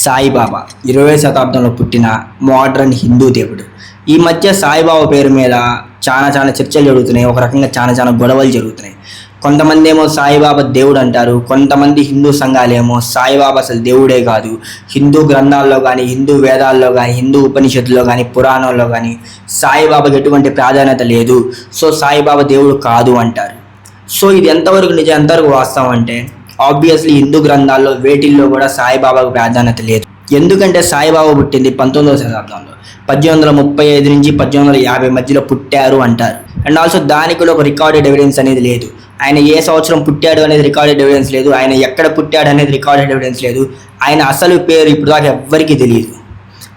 సాయిబాబా 20వ శతాబ్దంలో పుట్టిన మోడ్రన్ హిందూ దేవుడు. ఈ మధ్య సాయిబాబా పేరు మీద చాలా చర్చలు జరుగుతున్నాయి. ఒక రకంగా చాలా గొడవలు జరుగుతున్నాయి. కొంతమంది ఏమో సాయిబాబా దేవుడు అంటారు, కొంతమంది హిందూ సంఘాలేమో సాయిబాబా అసలు దేవుడే కాదు, హిందూ గ్రంథాల్లో కానీ, హిందూ వేదాల్లో కానీ, హిందూ ఉపనిషత్తులో కానీ, పురాణాల్లో కానీ సాయిబాబాకి ఎటువంటి ప్రాధాన్యత లేదు, సో సాయిబాబా దేవుడు కాదు అంటారు. సో ఇది ఎంతవరకు నిజం, ఎంతవరకు వాస్తవం అంటే ఆబ్వియస్లీ హిందూ గ్రంథాల్లో వేటిల్లో కూడా సాయిబాబాకు ప్రాధాన్యత లేదు. ఎందుకంటే సాయిబాబా పుట్టింది 19వ శతాబ్దంలో, 1835 నుంచి 1850 మధ్యలో పుట్టారు అంటారు. అండ్ ఆల్సో దానికి కూడా ఒక రికార్డెడ్ ఎవిడెన్స్ అనేది లేదు. ఆయన ఏ సంవత్సరం పుట్టాడు అనేది రికార్డెడ్ ఎవిడెన్స్ లేదు, ఆయన ఎక్కడ పుట్టాడు అనేది రికార్డెడ్ ఎవిడెన్స్ లేదు, ఆయన అసలు పేరు ఇప్పుడు దాకా ఎవ్వరికీ తెలియదు.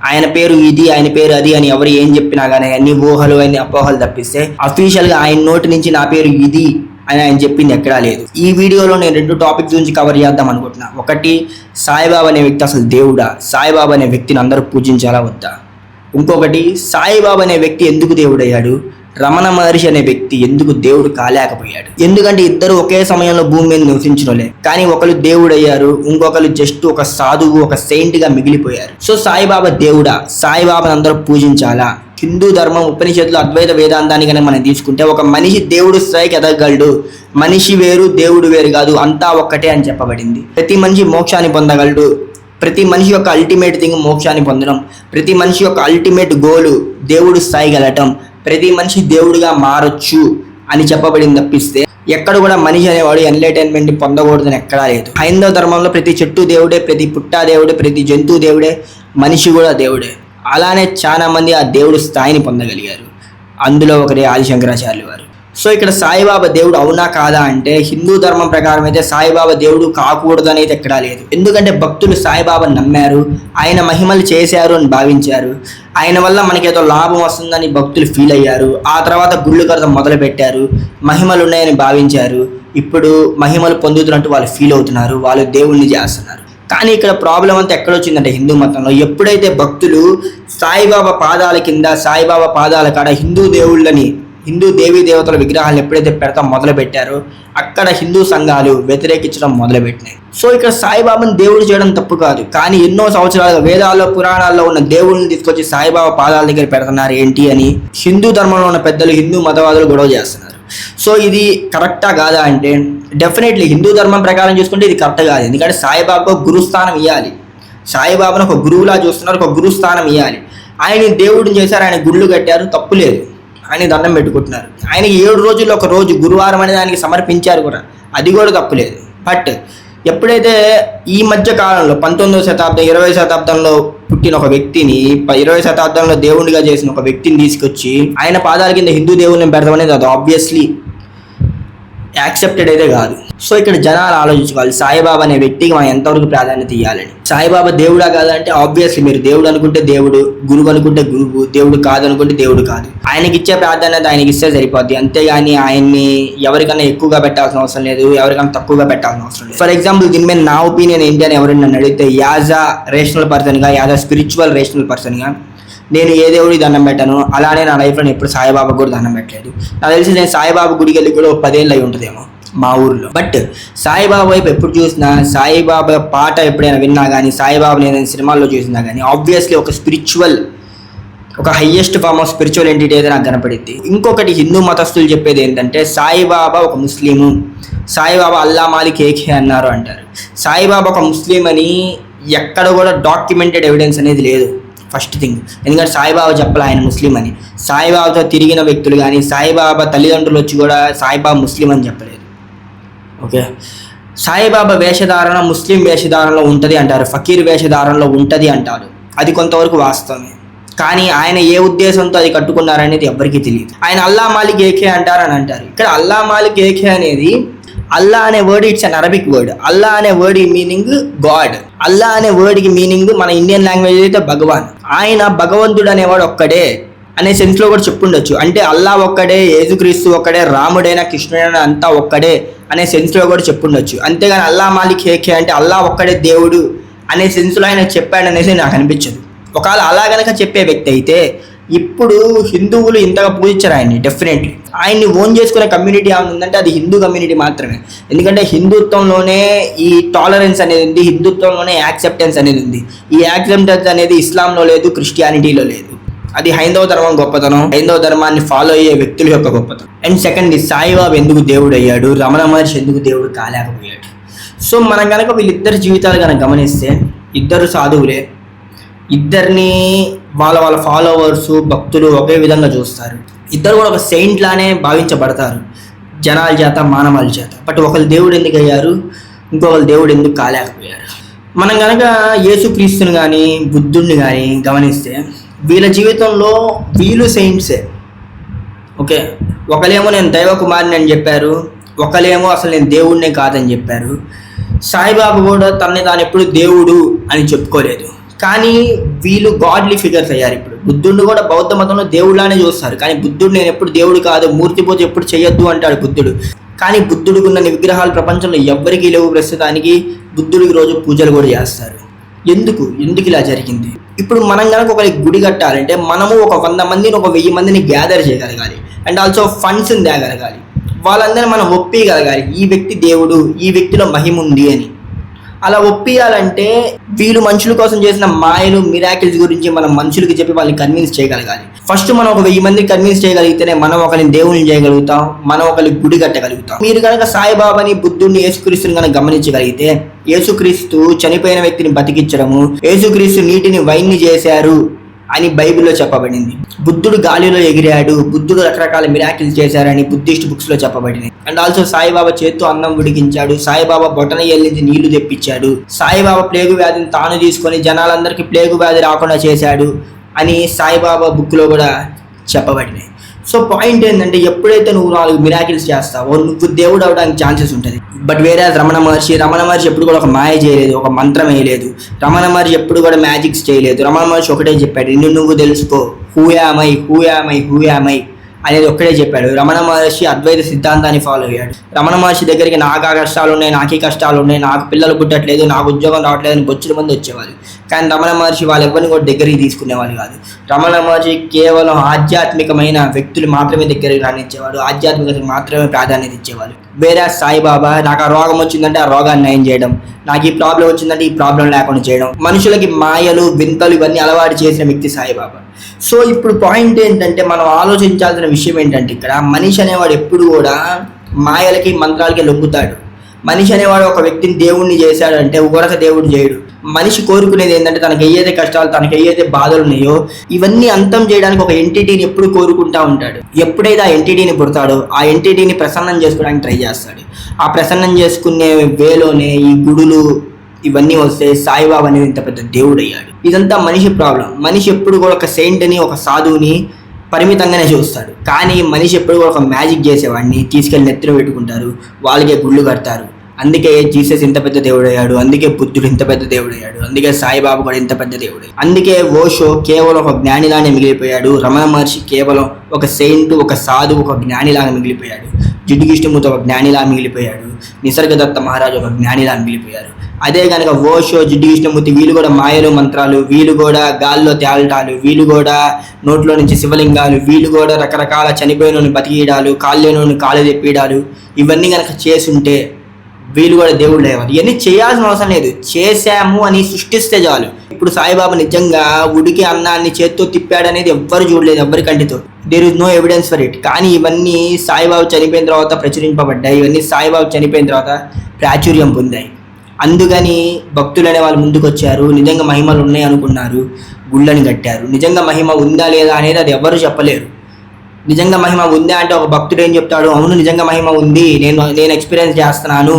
ఆయన పేరు ఇది, ఆయన పేరు అది అని ఎవరు ఏం చెప్పినా కానీ అన్ని ఊహలు, అన్ని అపోహలు తప్పిస్తే అఫీషియల్గా ఆయన నోటి నుంచి నా పేరు ఇది అని ఆయన చెప్పింది ఎక్కడా లేదు. ఈ వీడియోలో నేను 2 టాపిక్స్ గురించి కవర్ చేద్దాం అనుకుంటున్నా. ఒకటి, సాయిబాబా అనే వ్యక్తి అసలు దేవుడా, సాయిబాబా అనే వ్యక్తిని అందరూ పూజించాలా వద్దా. ఇంకొకటి, సాయిబాబా అనే వ్యక్తి ఎందుకు దేవుడయ్యాడు, రమణ మహర్షి అనే వ్యక్తి ఎందుకు దేవుడు కాలేకపోయాడు. ఎందుకంటే ఇద్దరు ఒకే సమయంలో భూమి మీద నివసించడంలే, కానీ ఒకరు దేవుడు అయ్యారు, ఇంకొకరు జస్ట్ ఒక సాధువు, ఒక సెయింట్ గా మిగిలిపోయారు. సో సాయిబాబా దేవుడా, సాయిబాబాని అందరూ పూజించాలా. హిందూ ధర్మం ఉపనిషత్తులు అద్వైత వేదాంతాన్ని కనుక మనం తీసుకుంటే ఒక మనిషి దేవుడు స్థాయికి ఎదగలడు, మనిషి వేరు దేవుడు వేరు కాదు, అంతా ఒక్కటే అని చెప్పబడింది. ప్రతి మనిషి మోక్షాన్ని పొందగలడు, ప్రతి మనిషి యొక్క అల్టిమేట్ థింగ్ మోక్షాన్ని పొందడం, ప్రతి మనిషి యొక్క అల్టిమేట్ గోలు దేవుడు స్థాయికి వెళ్ళటం, ప్రతి మనిషి దేవుడిగా మారొచ్చు అని చెప్పబడింది తప్పిస్తే ఎక్కడ కూడా మనిషి అనేవాడు ఎన్లైటైన్మెంట్ పొందకూడదని ఎక్కడా లేదు. హైందవ ధర్మంలో ప్రతి చెట్టు దేవుడే, ప్రతి పుట్టా దేవుడే, ప్రతి జంతువు దేవుడే, మనిషి కూడా దేవుడే. అలానే చాలా మంది ఆ దేవుడు స్థాయిని పొందగలిగారు. అందులో ఒకరే ఆదిశంకరాచార్యులు వారు. సో ఇక్కడ సాయిబాబా దేవుడు అవునా కాదా అంటే హిందూ ధర్మం ప్రకారం అయితే సాయిబాబా దేవుడు కాకూడదు అనేది ఎక్కడా లేదు. ఎందుకంటే భక్తులు సాయిబాబాను నమ్మారు, ఆయన మహిమలు చేశారు అని భావించారు, ఆయన వల్ల మనకేదో లాభం వస్తుందని భక్తులు ఫీల్ అయ్యారు. ఆ తర్వాత గుళ్ళు కడత మొదలు పెట్టారు, మహిమలు ఉన్నాయని భావించారు, ఇప్పుడు మహిమలు పొందుతున్నట్టు వాళ్ళు ఫీల్ అవుతున్నారు, వాళ్ళు దేవుణ్ణి చేస్తున్నారు. కానీ ఇక్కడ ప్రాబ్లం అంతా ఎక్కడొచ్చిందంటే హిందూ మతంలో ఎప్పుడైతే భక్తులు సాయిబాబా పాదాల కింద, సాయిబాబా పాదాల కాడ హిందూ దేవుళ్ళని, హిందూ దేవీ దేవతల విగ్రహాలను ఎప్పుడైతే పెడతాం మొదలు పెట్టారో అక్కడ హిందూ సంఘాలు వ్యతిరేకించడం మొదలుపెట్టినాయి. సో ఇక్కడ సాయిబాబాని దేవుడు చేయడం తప్పు కాదు, కానీ ఎన్నో సంవత్సరాలుగా వేదాల్లో పురాణాల్లో ఉన్న దేవుళ్ళని తీసుకొచ్చి సాయిబాబా పాదాల దగ్గర పెడుతున్నారు ఏంటి అని హిందూ ధర్మంలో ఉన్న పెద్దలు, హిందూ మతవాదులు గొడవ చేస్తున్నారు. సో ఇది కరెక్టా కాదా అంటే డెఫినెట్లీ హిందూ ధర్మం ప్రకారం చూసుకుంటే ఇది కరెక్ట్ కాదు. ఎందుకంటే సాయిబాబాకు గురుస్థానం ఇవ్వాలి, సాయిబాబాను ఒక గురువులా చూస్తున్నారు, ఒక గురుస్థానం ఇవ్వాలి. ఆయన దేవుడిని చేశారు, ఆయన గుళ్ళు కట్టారు, తప్పు లేదు, ఆయన దండం పెట్టుకుంటున్నారు. ఆయనకి 7 రోజుల్లో ఒక రోజు గురువారం అనే దానికి సమర్పించారు కూడా, అది కూడా తప్పు లేదు. బట్ ఎప్పుడైతే ఈ మధ్య కాలంలో 19వ శతాబ్దం 20వ శతాబ్దంలో పుట్టిన ఒక వ్యక్తిని 20వ శతాబ్దంలో దేవుడిగా చేసిన ఒక వ్యక్తిని తీసుకొచ్చి ఆయన పాదాల కింద హిందూ దేవుళ్ళని పెడతాం అనేది అది ఆబ్వియస్లీ యాక్సెప్టెడ్ అయితే కాదు. సో ఇక్కడ జనాలు ఆలోచించుకోవాలి, సాయిబాబా అనే వ్యక్తికి మనం ఎంతవరకు ప్రాధాన్యత ఇవ్వాలని. సాయిబాబా దేవుడా కాదంటే ఆబ్వియస్లీ మీరు దేవుడు అనుకుంటే దేవుడు, గురువు అనుకుంటే గురువు, దేవుడు కాదు అనుకుంటే దేవుడు కాదు. ఆయనకి ఇచ్చే ప్రాధాన్యత ఆయనకి ఇస్తే సరిపోద్ది, అంతేగాని ఆయన్ని ఎవరికన్నా ఎక్కువగా పెట్టాల్సిన అవసరం లేదు, ఎవరికన్నా తక్కువగా పెట్టాల్సిన అవసరం లేదు. ఫర్ ఎగ్జాంపుల్ దీని మీద నా ఒపీనియన్ ఏంటి అని ఎవరైనా నన్ను అడిగితే, యాజ్ అ రేషనల్ పర్సన్గా, యాజ్ అ స్పిరిచువల్ రేషనల్ పర్సన్గా నేను ఏ దేవుడికి దండం పెట్టాను, అలానే నా లైఫ్లో నేను ఎప్పుడు సాయిబాబా కూడా దండం పెట్టలేదు. నాకు తెలిసి నేను సాయిబాబా గుడికి వెళ్ళి కూడా 10 ఏళ్ళు అయి ఉంటుందేమో మా ఊర్లో. బట్ సాయిబాబా వైపు ఎప్పుడు చూసినా, సాయిబాబా పాట ఎప్పుడైనా విన్నా కానీ, సాయిబాబా నేను సినిమాల్లో చూసినా కానీ ఆబ్వియస్లీ ఒక స్పిరిచువల్, ఒక highest form of spiritual entity అయితే నాకు కనపడింది. ఇంకొకటి హిందూ మతస్థులు చెప్పేది ఏంటంటే సాయిబాబా ఒక ముస్లిము, సాయిబాబా అల్లా మాలిక్ ఏకే అన్నారు అంటారు. సాయిబాబా ఒక ముస్లిం అని ఎక్కడ కూడా డాక్యుమెంటెడ్ ఎవిడెన్స్ అనేది లేదు ఫస్ట్ థింగ్. ఎందుకంటే సాయిబాబా చెప్పలే ఆయన ముస్లిం అని, సాయిబాబాతో తిరిగిన వ్యక్తులు కానీ సాయిబాబా తల్లిదండ్రులు వచ్చి కూడా సాయిబాబా ముస్లిం అని చెప్పలేదు. ఓకే, సాయిబాబా వేషధారణ ముస్లిం వేషధారణలో ఉంటుంది అంటారు, ఫకీర్ వేషధారణలో ఉంటుంది అంటారు, అది కొంతవరకు వాస్తవమే. కానీ ఆయన ఏ ఉద్దేశంతో అది కట్టుకున్నారనేది ఎవరికీ తెలియదు. ఆయన అల్లా మాలిక్ ఏకే అంటారని అంటారు. ఇక్కడ అల్లా మాలిక్ ఏకే అనేది, అల్లా అనే word it's an Arabic word. Allah అనే వర్డ్ మీనింగ్ గాడ్, అల్లా అనే వర్డ్కి మీనింగ్ మన ఇండియన్ లాంగ్వేజ్ అయితే భగవాన్. ఆయన భగవంతుడు అనేవాడు ఒక్కడే అనే సెన్స్లో కూడా చెప్పుండొచ్చు. అంటే అల్లా ఒక్కడే, యేసుక్రీస్తు ఒక్కడే, రాముడైనా కృష్ణుడైనా అంతా ఒక్కడే అనే సెన్స్లో కూడా చెప్పుండొచ్చు. అంతేగాని అల్లా మాలిక్ ఏకే అంటే అల్లా ఒక్కడే దేవుడు అనే సెన్స్లో ఆయన చెప్పాడనేసి నాకు అనిపించదు. ఒకవేళ అలా గనక చెప్పే వ్యక్తి అయితే ఇప్పుడు హిందువులు ఇంతగా పూజించారు ఆయన్ని. డెఫినెట్లీ ఆయన్ని ఓన్ చేసుకునే కమ్యూనిటీ ఏమైనా ఉందంటే అది హిందూ కమ్యూనిటీ మాత్రమే. ఎందుకంటే హిందుత్వంలోనే ఈ టాలరెన్స్ అనేది ఉంది, హిందుత్వంలోనే యాక్సెప్టెన్స్ అనేది ఉంది. ఈ యాక్సెప్టెన్స్ అనేది ఇస్లాంలో లేదు, క్రిస్టియానిటీలో లేదు. అది హైందవ ధర్మం గొప్పతనం, హైందవ ధర్మాన్ని ఫాలో అయ్యే వ్యక్తుల యొక్క గొప్పతనం. అండ్ సెకండ్, సాయిబాబా ఎందుకు దేవుడు అయ్యాడు, రమణ మహర్షి ఎందుకు దేవుడు కాలేకపోయాడు. సో మనం కనుక వీళ్ళిద్దరి జీవితాలు కనుక గమనిస్తే ఇద్దరు సాధువులే, ఇద్దరిని వాళ్ళ ఫాలోవర్స్ భక్తులు ఒకే విధంగా చూస్తారు. ఇద్దరు కూడా ఒక సెయింట్ లానే భావించబడతారు జనాల చేత, మానవాళి చేత. బట్ ఒకరు దేవుడు ఎందుకు అయ్యారు, ఇంకొకరు దేవుడు ఎందుకు కాలేకపోయారు. మనం కనుక యేసుక్రీస్తుని కానీ బుద్ధుడిని కానీ గమనిస్తే వీళ్ళ జీవితంలో వీళ్ళు సెయింట్సే. ఓకే, ఒకలేమో నేను దైవ కుమారుని అని చెప్పారు, ఒకలేమో అసలు నేను దేవుడినే కాదని చెప్పారు. సాయిబాబా కూడా తనని తాను ఎప్పుడు దేవుడు అని చెప్పుకోలేదు, కానీ వీళ్ళు గాడ్లీ ఫిగర్స్ అయ్యారు. ఇప్పుడు బుద్ధుడిని కూడా బౌద్ధ మతంలో దేవుడిలానే చూస్తారు, కానీ బుద్ధుడు నేను ఎప్పుడు దేవుడు కాదు, మూర్తి పూజ ఎప్పుడు చేయొద్దు అంటాడు బుద్ధుడు. కానీ బుద్ధుడికి ఉన్న విగ్రహాలు ప్రపంచంలో ఎవ్వరికీ లేవు ప్రస్తుతానికి. బుద్ధుడికి రోజు పూజలు కూడా చేస్తారు. ఎందుకు ఇలా జరిగింది? ఇప్పుడు మనం కనుక ఒక గుడి కట్టాలంటే మనము ఒక 100 మందిని, ఒక 1000 మందిని గ్యాదర్ చేయగలగాలి. అండ్ ఆల్సో ఫండ్స్ని తేగలగాలి. వాళ్ళందరినీ మనం ఒప్పియగలగాలి, ఈ వ్యక్తి దేవుడు, ఈ వ్యక్తిలో మహిమ ఉంది అని. అలా ఒప్పియాలంటే వీళ్ళు మనుషుల కోసం చేసిన మాయలు, మిరాకిల్స్ గురించి మనం మనుషులకి చెప్పి వాళ్ళని కన్విన్స్ చేయగలగాలి. ఫస్ట్ మనం ఒక 1000 మందిని కన్విన్స్ చేయగలిగితేనే మనం ఒకరిని దేవుని చేయగలుగుతాం, మనం ఒకరి గుడి కట్టగలుగుతాం. మీరు కనుక సాయిబాబాని, బుద్ధుడిని, యేసుక్రీస్తుని కనుక గమనించగలిగితే, యేసుక్రీస్తు చనిపోయిన వ్యక్తిని బతికించడము, యేసుక్రీస్తు నీటిని వైన్ని చేశారు అని బైబిల్లో చెప్పబడింది. బుద్ధుడు గాలిలో ఎగిరాడు, బుద్ధుడు రకరకాల మిరాకిల్స్ చేశారని బుద్ధిస్ట్ బుక్స్లో చెప్పబడింది. అండ్ ఆల్సో సాయిబాబా చేత్తో అన్నం ఉడికించాడు, సాయిబాబా బొటనవేలు నుంచి నీళ్లు తెప్పించాడు, సాయిబాబా ప్లేగు వ్యాధిని తాను తీసుకొని జనాలందరికీ ప్లేగు వ్యాధి రాకుండా చేశాడు అని సాయిబాబా బుక్లో కూడా చెప్పబడినాయి. సో పాయింట్ ఏంటంటే, ఎప్పుడైతే నువ్వు 4 మిరాకిల్స్ చేస్తావో నువ్వు దేవుడు అవడానికి ఛాన్సెస్ ఉంటుంది. బట్ వేరే రమణ మహర్షి ఎప్పుడు కూడా ఒక మాయ చేయలేదు, ఒక మంత్రం వేయలేదు. రమణ మహర్షి ఎప్పుడు కూడా మ్యాజిక్స్ చేయలేదు. రమణ మహర్షి ఒకటే చెప్పాడు, నువ్వు తెలుసుకో, హూ యామ్ ఐ అనేది ఒక్కడే చెప్పాడు. రమణ మహర్షి అద్వైత సిద్ధాంతాన్ని ఫాలో అయ్యాడు. రమణ మహర్షి దగ్గరికి నాకు ఆ కష్టాలు ఉన్నాయి, నాకు ఈ కష్టాలు ఉన్నాయి, నాకు పిల్లలు పుట్టట్లేదు, నాకు ఉద్యోగం రావట్లేదు అని బొచ్చుల మంది వచ్చేవాళ్ళు. కానీ రమణ మహర్షి వాళ్ళెవ్వరిని కూడా దగ్గరికి తీసుకునేవాళ్ళు కాదు. రమణ మహర్షి కేవలం ఆధ్యాత్మికమైన వ్యక్తులు మాత్రమే దగ్గరికి రానిచ్చేవాడు, ఆధ్యాత్మికతకు మాత్రమే ప్రాధాన్యత ఇచ్చేవాళ్ళు. వేరే సాయిబాబా నాకు ఆ రోగం వచ్చిందంటే ఆ రోగాన్ని నయం చేయడం, నాకు ఈ ప్రాబ్లం వచ్చిందంటే ఈ ప్రాబ్లం లేకుండా చేయడం, మనుషులకి మాయలు, వింతలు ఇవన్నీ అలవాటు చేసిన వ్యక్తి సాయిబాబా. సో ఇప్పుడు పాయింట్ ఏంటంటే, మనం ఆలోచించాల్సిన విషయం ఏంటంటే, ఇక్కడ మనిషి అనేవాడు ఎప్పుడు కూడా మాయలకి, మంత్రాలకి లొంగుతాడు. మనిషి అనేవాడు ఒక వ్యక్తిని దేవుణ్ణి చేశాడు అంటే ఒకరొక దేవుడు చేయడు. మనిషి కోరుకునేది ఏంటంటే, తనకి ఏదైతే కష్టాలు, తనకి ఏదైతే బాధలు ఉన్నాయో ఇవన్నీ అంతం చేయడానికి ఒక ఎంటిటీని ఎప్పుడు కోరుకుంటా ఉంటాడు. ఎప్పుడైతే ఆ ఎంటిటీని పుడతాడో ఆ ఎంటిటీని ప్రసన్నం చేసుకోవడానికి ట్రై చేస్తాడు. ఆ ప్రసన్నం చేసుకునే వేలోనే ఈ గుడులు ఇవన్నీ వస్తే సాయిబాబా అనేది ఇంత పెద్ద దేవుడు అయ్యాడు. ఇదంతా మనిషి ప్రాబ్లం. మనిషి ఎప్పుడు కూడా ఒక సెయింట్ని, ఒక సాధువుని పరిమితంగానే చూస్తాడు. కానీ మనిషి ఎప్పుడు కూడా ఒక మ్యాజిక్ చేసేవాడిని తీసుకెళ్ళి నెత్తిన పెట్టుకుంటారు, వాళ్ళకే గుళ్ళు కడతారు. అందుకే జీసస్ ఇంత పెద్ద దేవుడు అయ్యాడు, అందుకే బుద్ధుడు ఇంత పెద్ద దేవుడు అయ్యాడు, అందుకే సాయిబాబా కూడా ఇంత పెద్ద దేవుడు. అందుకే ఓషో కేవలం ఒక జ్ఞానిలానే మిగిలిపోయాడు, రమణ మహర్షి కేవలం ఒక సెయింట్, ఒక సాధువు, ఒక జ్ఞానిలాగా మిగిలిపోయాడు, జిడ్డుగిష్టముతో ఒక జ్ఞానిలా మిగిలిపోయాడు, నిసర్గదత్త మహారాజు ఒక జ్ఞానిలా మిగిలిపోయారు. అదే కనుక ఓషో, జిడ్డుగిష్టమూర్తి వీళ్ళు కూడా మాయలు, మంత్రాలు, వీళ్ళు కూడా గాల్లో తేలటాలు, వీళ్ళు కూడా నోట్లో నుంచి శివలింగాలు, వీళ్ళు కూడా రకరకాల చనిపోయినోని బతికియడాలు, కాళ్ళేనోని కాళ్ళు తెప్పియడాలు ఇవన్నీ కనుక చేసుంటే వీళ్ళు కూడా దేవుళ్ళు అయ్యేవారు. ఇవన్నీ చేయాల్సిన అవసరం లేదు, చేశాము అని సృష్టిస్తే చాలు. ఇప్పుడు సాయిబాబా నిజంగా ఉడికి అన్నాన్ని చేత్తో తిప్పాడు అనేది ఎవ్వరు చూడలేదు, ఎవరి కంటితో. There is no evidence for it. కానీ ఇవన్నీ సాయిబాబా చనిపోయిన తర్వాత ప్రచురింపబడ్డాయి, ఇవన్నీ సాయిబాబా చనిపోయిన తర్వాత ప్రాచుర్యం పొందాయి. అందుకని భక్తులు అనే వాళ్ళు ముందుకు వచ్చారు, నిజంగా మహిమలు ఉన్నాయి అనుకున్నారు, గుళ్ళని కట్టారు. నిజంగా మహిమ ఉందా లేదా అనేది అది ఎవరు చెప్పలేరు. నిజంగా మహిమ ఉందా అంటే ఒక భక్తుడు ఏం చెప్తాడు, అవును నిజంగా మహిమ ఉంది, నేను ఎక్స్పీరియన్స్ చేస్తున్నాను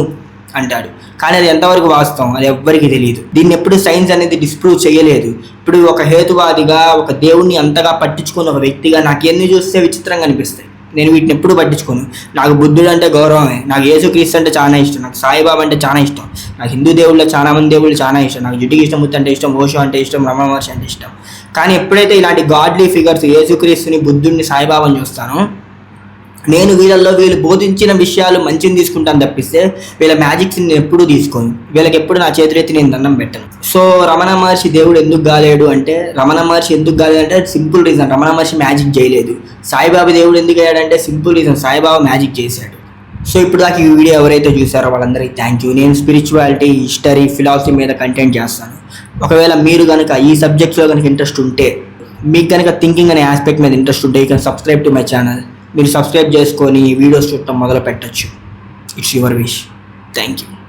అంటాడు. కానీ అది ఎంతవరకు వాస్తవం అది ఎవ్వరికి తెలియదు. దీన్ని ఎప్పుడు సైన్స్ అనేది డిస్ప్రూవ్ చేయలేదు. ఇప్పుడు ఒక హేతువాదిగా, ఒక దేవుణ్ణి అంతగా పట్టించుకున్న ఒక వ్యక్తిగా నాకు ఎన్ని చూస్తే విచిత్రంగా అనిపిస్తాయి. నేను వీటిని ఎప్పుడు పట్టించుకోను. నాకు బుద్ధుడు అంటే గౌరవమే, నాకు యేసుక్రీస్తు అంటే చాలా ఇష్టం, నాకు సాయిబాబా అంటే చాలా ఇష్టం, నాకు హిందూ దేవుళ్ళలో చాలా మంది దేవుళ్ళు చాలా ఇష్టం, నాకు జిడ్డుగిష్టమూర్తి అంటే ఇష్టం, ఓషో అంటే ఇష్టం, రమణ మహర్షి అంటే ఇష్టం. కానీ ఎప్పుడైతే ఇలాంటి గాడ్లీ ఫిగర్స్ యేసుక్రీస్తుని, బుద్ధుడిని, సాయిబాబాని చూస్తానో నేను వీళ్ళు బోధించిన విషయాలు మంచిని తీసుకుంటాను తప్పిస్తే వీళ్ళ మ్యాజిక్స్ నేను ఎప్పుడూ తీసుకోను. వీళ్ళకి ఎప్పుడు నా చేతులెత్తి నేను దండం పెట్టను. సో రమణ మహర్షి దేవుడు ఎందుకు కాలేడు అంటే, రమణ మహర్షి ఎందుకు కాలేదంటే simple reason, Ramana Maharshi magic చేయలేదు. సాయిబాబా దేవుడు ఎందుకు అయ్యాడంటే సింపుల్ రీజన్, సాయిబాబా మ్యాజిక్ చేశాడు. సో ఇప్పుడు దాకా ఈ వీడియో ఎవరైతే చూసారో వాళ్ళందరికీ థ్యాంక్ యూ. నేను స్పిరిచువాలిటీ, హిస్టరీ, ఫిలాసఫీ మీద కంటెంట్ చేస్తాను. ఒకవేళ మీరు కనుక ఈ సబ్జెక్ట్స్లో కనుక ఇంట్రెస్ట్ ఉంటే, మీకు కనుక థింకింగ్ అనే ఆస్పెక్ట్ మీద ఇంట్రెస్ట్ ఉంటే, you can subscribe to my channel. మీరు సబ్స్క్రైబ్ చేసుకొని వీడియోస్ చూడటం మొదలు పెట్టచ్చు. It's your wish. Thank you.